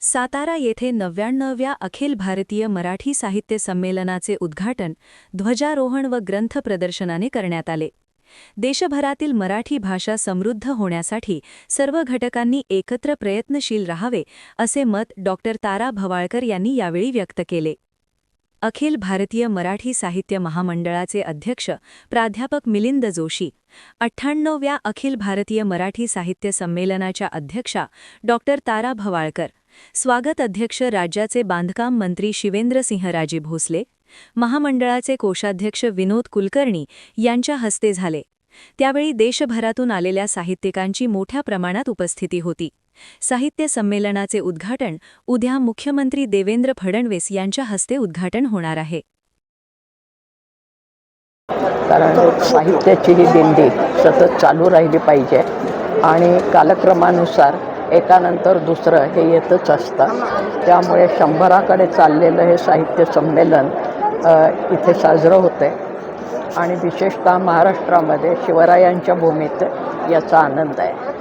सातारा येथे 99व्या अखिल भारतीय मराठी साहित्य संमेलनाचे उद्घाटन ध्वजारोहण व ग्रंथ प्रदर्शनाने करण्यात आले। देशभरातील मराठी भाषा समृद्ध होण्यासाठी सर्व घटकांनी एकत्र प्रयत्नशील राहावे असे मत डॉक्टर तारा भवाळकर यांनी यावेळी व्यक्त केले। अखिल भारतीय मराठी साहित्य महामंडळाचे अध्यक्ष प्राध्यापक मिलिंद जोशी, 98व्या अखिल भारतीय मराठी साहित्य संमेलनाच्या अध्यक्षा डॉक्टर तारा भवाळकर, स्वागत अध्यक्ष राज्याचे बांधकाम मंत्री शिवेंद्रसिंहराजे भोसले, महामंडळाचे कोषाध्यक्ष विनोद कुलकर्णी यांच्या हस्ते झाले। त्यावेळी देशभरातून आलेल्या साहित्यिकांची मोठ्या प्रमाणात उपस्थिती होती। साहित्य संमेलनाचे उद्घाटन उद्या मुख्यमंत्री देवेंद्र फडणवीस यांच्या हस्ते उद्घाटन होणार आहे। कारण साहित्याची ही दिंडी सतत चालू राहिली पाहिजे आणि कालक्रमानुसार एकानंतर दुसरं हे येतच असतं। त्यामुळे 100कडे चाललेलं हे साहित्य संमेलन इथे साजरं होते आणि विशेषतः महाराष्ट्रामध्ये शिवरायांच्या भूमीत याचा आनंद आहे।